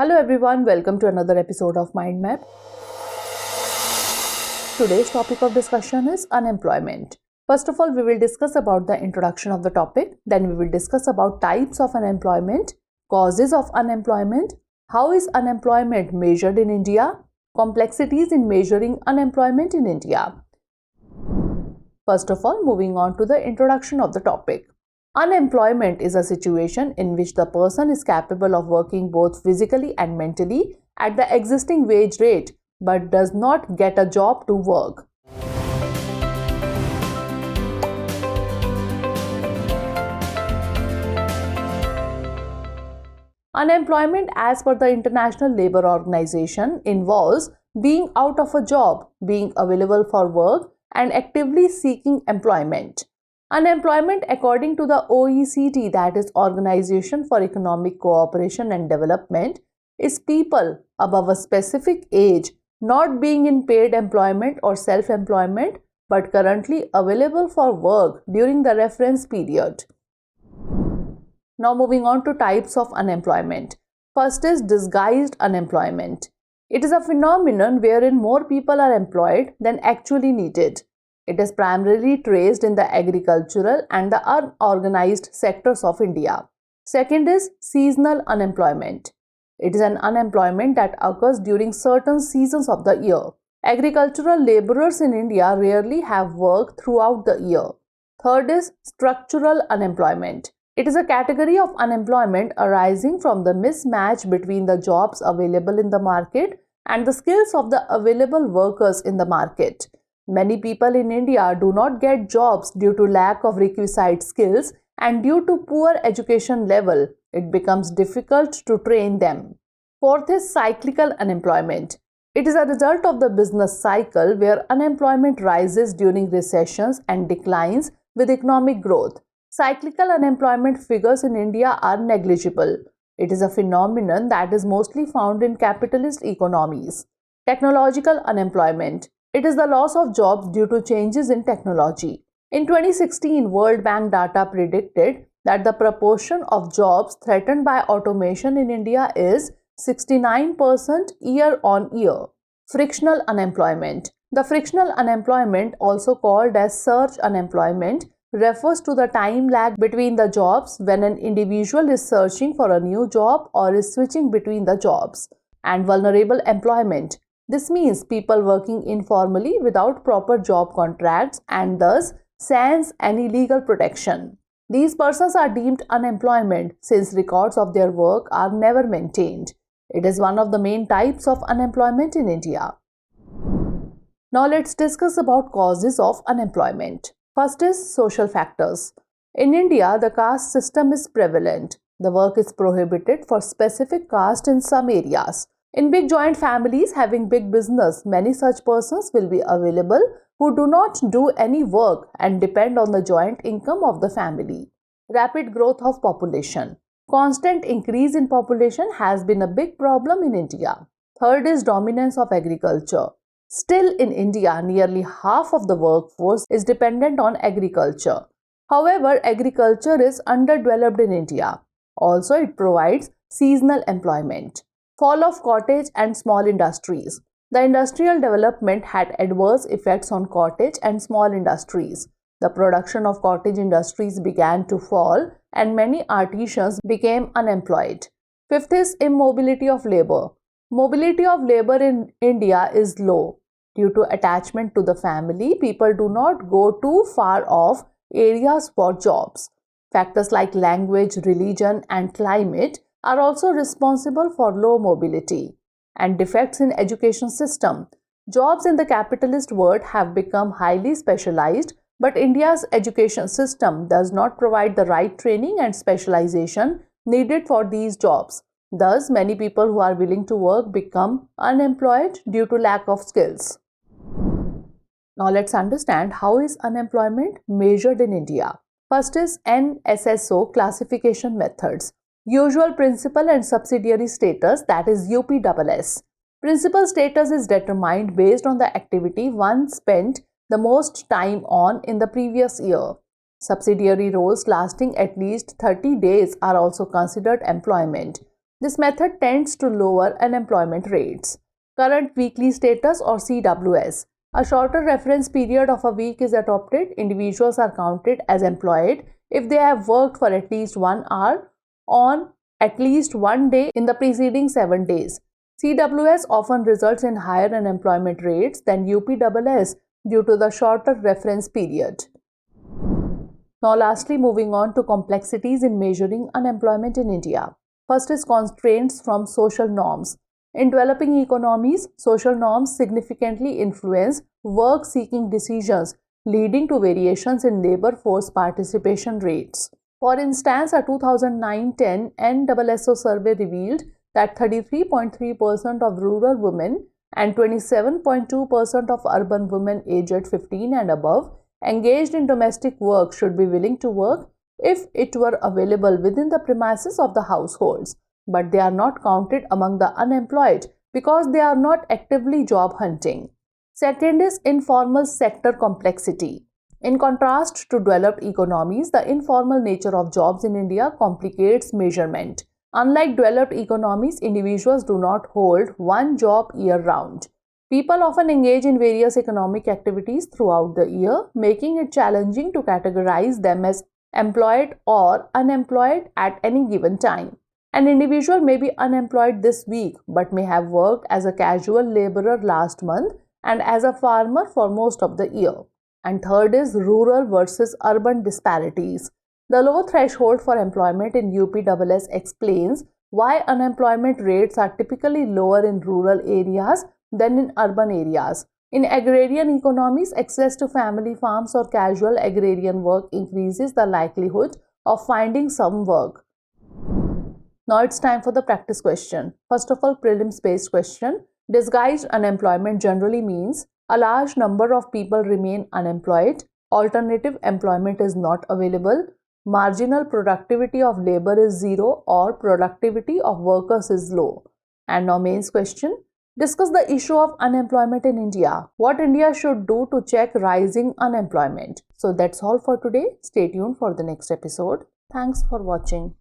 Hello everyone, welcome to another episode of Mind Map. Today's topic of discussion is unemployment. First of all, we will discuss about the introduction of the topic. Then we will discuss about types of unemployment, causes of unemployment, how is unemployment measured in India, complexities in measuring unemployment in India. First of all, moving on to the introduction of the topic. Unemployment is a situation in which the person is capable of working both physically and mentally at the existing wage rate but does not get a job to work. Unemployment as per the International Labour Organization involves being out of a job, being available for work and actively seeking employment. Unemployment according to the OECD, that is Organization for Economic Cooperation and Development, is people above a specific age not being in paid employment or self-employment but currently available for work during the reference period. Now moving on to types of unemployment. First is disguised unemployment. It is a phenomenon wherein more people are employed than actually needed. It is primarily traced in the agricultural and the unorganized sectors of India. Second is seasonal unemployment. It is an unemployment that occurs during certain seasons of the year. Agricultural laborers in India rarely have work throughout the year. Third is structural unemployment. It is a category of unemployment arising from the mismatch between the jobs available in the market and the skills of the available workers in the market. Many people in India do not get jobs due to lack of requisite skills, and due to poor education level, it becomes difficult to train them. Fourth is cyclical unemployment. It is a result of the business cycle where unemployment rises during recessions and declines with economic growth. Cyclical unemployment figures in India are negligible. It is a phenomenon that is mostly found in capitalist economies. Technological unemployment. It is the loss of jobs due to changes in technology. In 2016, World Bank data predicted that the proportion of jobs threatened by automation in India is 69% year on year. Frictional unemployment. The frictional unemployment, also called as surge unemployment, refers to the time lag between the jobs when an individual is searching for a new job or is switching between the jobs. And vulnerable employment. This means people working informally without proper job contracts and thus sans any legal protection. These persons are deemed unemployment since records of their work are never maintained. It is one of the main types of unemployment in India. Now let's discuss about causes of unemployment. First is social factors. In India, the caste system is prevalent. The work is prohibited for specific caste in some areas. In big joint families having big business, many such persons will be available who do not do any work and depend on the joint income of the family. Rapid growth of population. Constant increase in population has been a big problem in India. Third is dominance of agriculture. Still in India, nearly half of the workforce is dependent on agriculture. However, agriculture is underdeveloped in India. Also, it provides seasonal employment. Fall of cottage and small industries. The industrial development had adverse effects on cottage and small industries. The production of cottage industries began to fall and many artisans became unemployed. Fifth is immobility of labor. Mobility of labor in India is low. Due to attachment to the family, people do not go too far off areas for jobs. Factors like language, religion, and climate are also responsible for low mobility. And defects in education system. Jobs in the capitalist world have become highly specialized, but India's education system does not provide the right training and specialization needed for these jobs. Thus, many people who are willing to work become unemployed due to lack of skills. Now let's understand how is unemployment measured in India. First is NSSO classification methods. Usual principal and subsidiary status, that is UPSS. Principal status is determined based on the activity one spent the most time on in the previous year. Subsidiary roles lasting at least 30 days are also considered employment. This method tends to lower unemployment rates. Current weekly status or CWS. A shorter reference period of a week is adopted. Individuals are counted as employed if they have worked for at least 1 hour on at least one day in the preceding 7 days. CWS often results in higher unemployment rates than UPSS due to the shorter reference period. Now lastly, moving on to complexities in measuring unemployment in India. First is constraints from social norms. In developing economies, social norms significantly influence work-seeking decisions, leading to variations in labor force participation rates. For instance, a 2009-10 NSSO survey revealed that 33.3% of rural women and 27.2% of urban women aged 15 and above engaged in domestic work should be willing to work if it were available within the premises of the households, but they are not counted among the unemployed because they are not actively job hunting. Second is informal sector complexity. In contrast to developed economies, the informal nature of jobs in India complicates measurement. Unlike developed economies, individuals do not hold one job year-round. People often engage in various economic activities throughout the year, making it challenging to categorize them as employed or unemployed at any given time. An individual may be unemployed this week but may have worked as a casual laborer last month and as a farmer for most of the year. And third is rural versus urban disparities. The low threshold for employment in UPSS explains why unemployment rates are typically lower in rural areas than in urban areas. In agrarian economies, access to family farms or casual agrarian work increases the likelihood of finding some work. Now it's time for the practice question. First of all, prelims-based question. Disguised unemployment generally means a large number of people remain unemployed, alternative employment is not available, marginal productivity of labor is zero, or productivity of workers is low. And now mains question. Discuss the issue of unemployment in India. What India should do to check rising unemployment. So that's all for today. Stay tuned for the next episode. Thanks for watching.